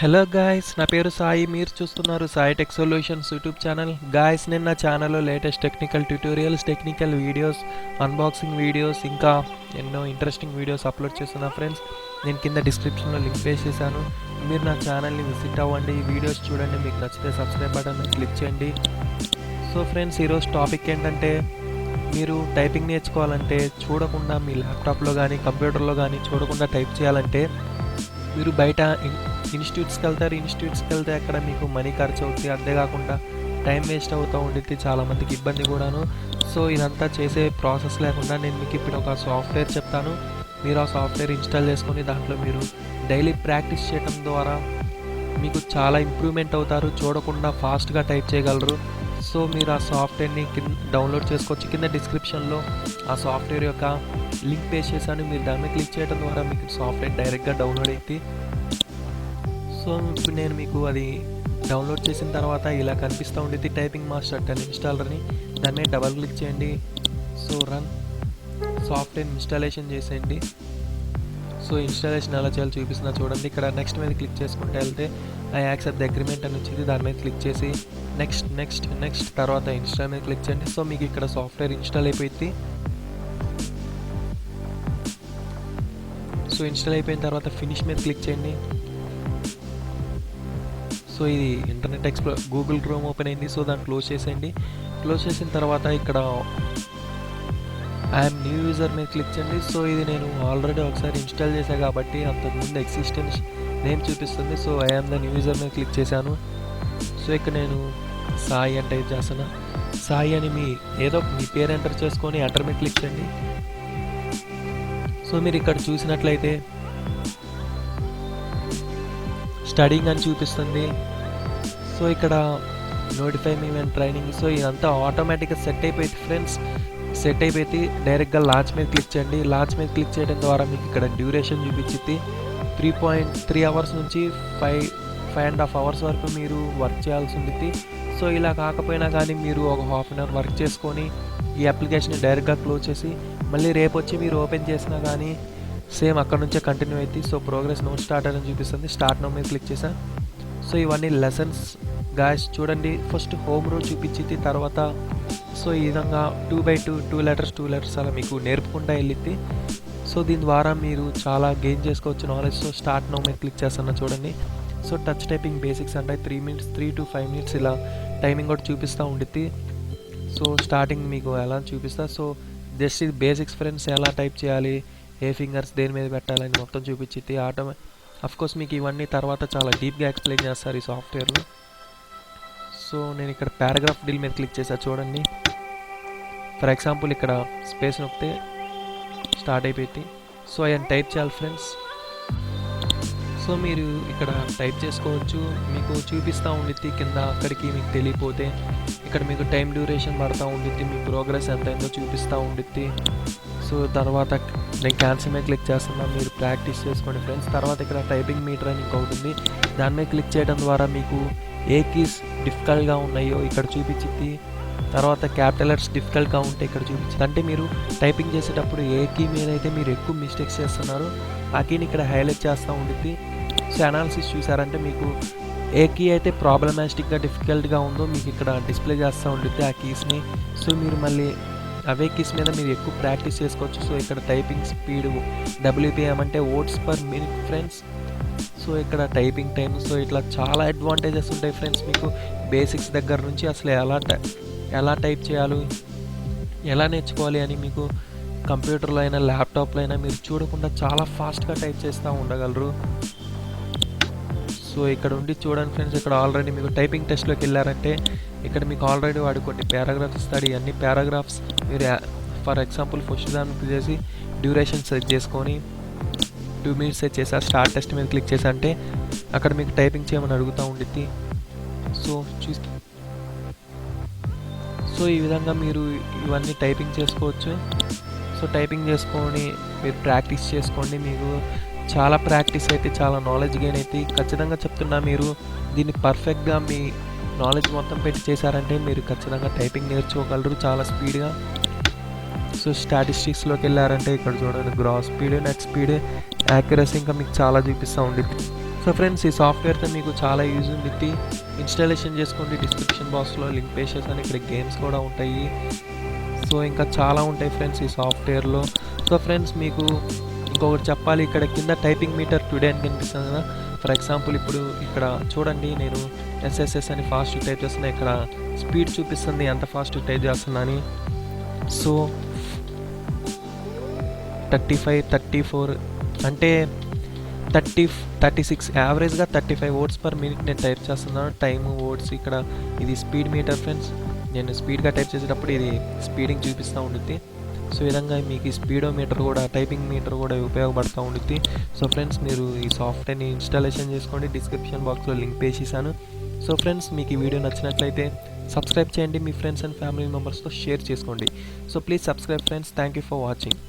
Hello guys, నా పేరు సాయి. మీరు చూస్తున్నారు Sai tech solutions YouTube channel. Guys, నేను నా ఛానల్లో latest technical tutorials, technical videos, unboxing videos, ఇంకా ఎన్నో ఇంట్రెస్టింగ్ వీడియోస్ అప్లోడ్ చేస్తున్నా ఫ్రెండ్స్. నేను కింద డిస్క్రిప్షన్లో లింక్ పేస్ట్ చేశాను. మీరు నా ఛానల్ని విజిట్ అవ్వండి, ఈ వీడియోస్ చూడండి. మీకు నచ్చితే సబ్స్క్రైబ్ బటన్ క్లిక్ చేయండి. సో ఫ్రెండ్స్, ఈరోజు టాపిక్ ఏంటంటే, మీరు టైపింగ్ నేర్చుకోవాలంటే చూడకుండా మీ ల్యాప్టాప్లో కానీ కంప్యూటర్లో కానీ చూడకుండా టైప్ చేయాలంటే మీరు బయట ఇన్స్టిట్యూట్స్కి వెళ్తే అక్కడ మీకు మనీ ఖర్చు అవుతుంది. అంతేకాకుండా టైం వేస్ట్ అవుతూ ఉండిద్ది, చాలామందికి ఇబ్బంది కూడాను. సో ఇదంతా చేసే ప్రాసెస్ లేకుండా నేను మీకు ఇప్పుడు ఒక సాఫ్ట్వేర్ చెప్తాను. మీరు ఆ సాఫ్ట్వేర్ ఇన్స్టాల్ చేసుకొని దాంట్లో మీరు డైలీ ప్రాక్టీస్ చేయడం ద్వారా మీకు చాలా ఇంప్రూవ్మెంట్ అవుతారు. చూడకుండా ఫాస్ట్గా టైప్ చేయగలరు. సో మీరు ఆ సాఫ్ట్వేర్ని డౌన్లోడ్ చేసుకోవచ్చు. కింద డిస్క్రిప్షన్లో ఆ సాఫ్ట్వేర్ యొక్క లింక్ పేస్ట్ చేశాను. మీరు దాని మీద క్లిక్ చేయడం ద్వారా మీకు సాఫ్ట్వేర్ డైరెక్ట్గా డౌన్లోడ్ అవుతుంది. సో ఇప్పుడు నేను మీకు అది డౌన్లోడ్ చేసిన తర్వాత ఇలా కనిపిస్తూ ఉండేది టైపింగ్ మాస్టర్ 10 ఇన్స్టాలర్ని. దాని మీద డబల్ క్లిక్ చేయండి. సో రన్ సాఫ్ట్వేర్ ఇన్స్టాలేషన్ చేసేయండి. సో ఇన్స్టాలేషన్ ఎలా చేయాలో చూపిస్తున్నా చూడండి. ఇక్కడ నెక్స్ట్ మీద క్లిక్ చేసుకుంటే వెళ్తే ఐ యాక్సెప్ట్ ద అగ్రిమెంట్ అని వచ్చింది. దాని మీద క్లిక్ చేసి నెక్స్ట్ తర్వాత ఇన్స్టాల్ మీద క్లిక్ చేయండి. సో మీకు ఇక్కడ సాఫ్ట్వేర్ ఇన్స్టాల్ అయిపోయింది. సో ఇన్స్టాల్ అయిపోయిన తర్వాత ఫినిష్ మీద క్లిక్ చేయండి. సో ఇది internet explore Google chrome open అయింది. సో దాన్ని క్లోజ్ చేసేయండి. క్లోజ్ చేసిన తర్వాత ఇక్కడ ఐఎమ్ న్యూ యూజర్ మీద క్లిక్ చేయండి. సో ఇది నేను ఆల్రెడీ ఒకసారి ఇన్స్టాల్ చేశాను కాబట్టి అంతకుముందు ఎగ్జిస్టెన్స్ నేమ్ చూపిస్తుంది. So I'm the new user మీద క్లిక్ చేశాను. సో ఇక్కడ నేను సాయి అని టైప్ చేస్తాను. సాయి అని ఏదో మీ పేరు ఎంటర్ చేసుకొని ఎంటర్ మీద క్లిక్ చేయండి. సో మీరు ఇక్కడ చూసినట్లయితే స్టడీయింగ్ అని చూపిస్తుంది. సో ఇక్కడ notify me when training. So ఇదంతా ఆటోమేటిక్గా సెట్ అయిపోయింది ఫ్రెండ్స్. సెట్ అయిపోయి డైరెక్ట్గా లాంచ్ మీద క్లిక్ చేయండి. లాంచ్ మీద క్లిక్ చేయడం ద్వారా మీకు ఇక్కడ డ్యూరేషన్ చూపించింది. 3.3 అవర్స్ నుంచి 5.5 అవర్స్ వరకు మీరు వర్క్ చేయాల్సి ఉంది. సో ఇలా కాకపోయినా కానీ మీరు ఒక హాఫ్ అన్ అవర్ వర్క్ చేసుకొని ఈ అప్లికేషన్ని డైరెక్ట్గా క్లోజ్ చేసి మళ్ళీ రేపు వచ్చి మీరు ఓపెన్ చేసినా కానీ సేమ్ అక్కడ నుంచే కంటిన్యూ అవుతుంది. సో ప్రోగ్రెస్ నో స్టార్ట్ అని చూపిస్తుంది. స్టార్ట్ నో మీద క్లిక్ చేశాను. సో ఇవన్నీ లెసన్స్ గాయస్ చూడండి. ఫస్ట్ హోమ్ రో చూపించింది. తర్వాత సో ఈ విధంగా 2 లెటర్స్ అలా మీకు నేర్పుకుంటూ వెళ్ళిద్ది. సో దీని ద్వారా మీరు చాలా గెయిన్ చేసుకోవచ్చు నాలెడ్జ్. సో స్టార్ట్ నో మీద క్లిక్ చేస్తున్నా చూడండి. సో టచ్ టైపింగ్ బేసిక్స్ అంటే 3 to 5 minutes ఇలా టైమింగ్ కూడా చూపిస్తూ ఉండిద్ది. సో స్టార్టింగ్ మీకు ఎలా చూపిస్తా. సో జస్ట్ ఇది బేసిక్స్ ఫ్రెండ్స్, ఎలా టైప్ చేయాలి, ఏ ఫింగర్స్ దేని మీద పెట్టాలని మొత్తం చూపించింది. అఫ్కోర్స్ మీకు ఇవన్నీ తర్వాత చాలా డీప్గా ఎక్స్ప్లెయిన్ చేస్తారు ఈ సాఫ్ట్వేర్లో. సో నేను ఇక్కడ పారాగ్రాఫ్ డీల్ మీద క్లిక్ చేసా చూడండి. ఫర్ ఎగ్జాంపుల్ ఇక్కడ స్పేస్ నొక్కితే స్టార్ట్ అయిపోయింది. సో ఆయన టైప్ చేయాలి ఫ్రెండ్స్. సో మీరు ఇక్కడ టైప్ చేసుకోవచ్చు. మీకు చూపిస్తూ ఉండిద్ది కింద. అక్కడికి మీకు తెలియపోతే ఇక్కడ మీకు టైం డ్యూరేషన్ పడుతూ ఉండిద్ది. మీ ప్రోగ్రెస్ ఎంత అయిందో చూపిస్తూ ఉండిద్ది. సో తర్వాత నేను క్యాన్సిల్ మీద క్లిక్ చేస్తున్నా. మీరు ప్రాక్టీస్ చేసుకోండి ఫ్రెండ్స్. తర్వాత ఇక్కడ టైపింగ్ మీటర్ అని ఇంకొకటి ఉంది. దాని మీద క్లిక్ చేయడం ద్వారా మీకు ఏ కీస్ డిఫికల్ట్గా ఉన్నాయో ఇక్కడ చూపించింది. తర్వాత క్యాపిటల్ లెటర్స్ డిఫికల్ట్గా ఉంటే ఇక్కడ చూపించింది. అంటే మీరు టైపింగ్ చేసేటప్పుడు ఏ కీ మీద అయితే మీరు ఎక్కువ మిస్టేక్స్ చేస్తున్నారో ఆ కీని ఇక్కడ హైలైట్ చేస్తూ ఉండిద్ది. సో అనాలిసిస్ చూసారంటే మీకు ఏ కీ అయితే ప్రాబ్లమాటిక్గా డిఫికల్ట్గా ఉందో మీకు ఇక్కడ డిస్ప్లే చేస్తూ ఉండిద్ది ఆ కీస్ని. సో మీరు మళ్ళీ అవే కీస్ మీద మీరు ఎక్కువ ప్రాక్టీస్ చేసుకోవచ్చు. సో ఇక్కడ టైపింగ్ స్పీడ్ WPM అంటే words per minute friends. So ఇక్కడ టైపింగ్ టైం. సో ఇట్లా చాలా అడ్వాంటేజెస్ ఉంటాయి ఫ్రెండ్స్ మీకు. బేసిక్స్ దగ్గర నుంచి అసలు ఎలా టైప్ చేయాలి, ఎలా నేర్చుకోవాలి అని మీకు కంప్యూటర్లో అయినా ల్యాప్టాప్లో అయినా మీరు చూడకుండా చాలా ఫాస్ట్గా టైప్ చేస్తూ ఉండగలరు. సో ఇక్కడ ఉండి చూడండి ఫ్రెండ్స్. ఇక్కడ ఆల్రెడీ మీకు టైపింగ్ టెస్ట్లోకి వెళ్ళారంటే ఇక్కడ మీకు ఆల్రెడీ వాడు కొన్ని పారాగ్రాఫ్స్ ఇస్తాడు. అన్ని పారాగ్రాఫ్స్ మీరు ఫర్ ఎగ్జాంపుల్ ఫస్ట్ దానికి చేసి డ్యూరేషన్ సెట్ చేసుకొని 2 minutes సెట్ చేసి స్టార్ట్ టెస్ట్ మీద క్లిక్ చేసి అంటే అక్కడ మీకు టైపింగ్ చేయమని అడుగుతూ ఉండిద్ది. సో ఈ విధంగా మీరు ఇవన్నీ టైపింగ్ చేసుకోవచ్చు. సో టైపింగ్ చేసుకొని మీరు ప్రాక్టీస్ చేసుకోండి. మీకు చాలా ప్రాక్టీస్ అయితే చాలా నాలెడ్జ్ గెయిన్ అయితే ఖచ్చితంగా చెప్తున్నా. మీరు దీన్ని పర్ఫెక్ట్గా మీ నాలెడ్జ్ మొత్తం పెట్టి చేశారంటే మీరు ఖచ్చితంగా టైపింగ్ నేర్చుకోగలరు చాలా స్పీడ్గా. సో స్టాటిస్టిక్స్లోకి వెళ్ళారంటే ఇక్కడ చూడండి gross speed, net speed, accuracy ఇంకా మీకు చాలా చూపిస్తూ ఉండిద్ది. సో సో ఫ్రెండ్స్ ఈ సాఫ్ట్వేర్తో మీకు చాలా యూజ్ ఉంది. ఇన్స్టాలేషన్ చేసుకోండి. డిస్క్రిప్షన్ బాక్స్లో లింక్ చేసేసాను. ఇక్కడ గేమ్స్ కూడా ఉంటాయి. సో ఇంకా చాలా ఉంటాయి ఫ్రెండ్స్ ఈ సాఫ్ట్వేర్లో. సో ఫ్రెండ్స్ మీకు ఇంకొకటి చెప్పాలి, ఇక్కడ కింద టైపింగ్ మీటర్ టుడే అని కనిపిస్తుంది కదా. ఫర్ ఎగ్జాంపుల్ ఇప్పుడు ఇక్కడ చూడండి, నేను ఎస్ఎస్ఎస్ అని ఫాస్ట్ టైప్ చేస్తున్నా. ఇక్కడ స్పీడ్ చూపిస్తుంది ఎంత ఫాస్ట్ టైప్ చేస్తున్నా అని. సో 35, 34 అంటే 36 యావరేజ్గా 35 వర్డ్స్ పర్ మినిట్ నేను టైప్ చేస్తున్నాను. టైము వర్డ్స్ ఇక్కడ ఇది స్పీడ్ మీటర్ ఫ్రెండ్స్. నేను స్పీడ్గా టైప్ చేసేటప్పుడు ఇది స్పీడింగ్ చూపిస్తూ ఉండుద్ది. సో ఈ విధంగా మీకు ఈ స్పీడోమీటర్ కూడా, టైపింగ్ మీటర్ కూడా ఉపయోగపడుతూ ఉండుద్ది. సో ఫ్రెండ్స్ మీరు ఈ సాఫ్ట్వేర్ని ఇన్స్టాలేషన్ చేసుకోండి. డిస్క్రిప్షన్ బాక్స్లో లింక్ వేసేసాను. సో ఫ్రెండ్స్ మీకు ఈ వీడియో నచ్చినట్లయితే సబ్స్క్రైబ్ చేయండి. మీ ఫ్రెండ్స్ అండ్ ఫ్యామిలీ మెంబర్స్తో షేర్ చేసుకోండి. So please subscribe friends. Thank you for watching.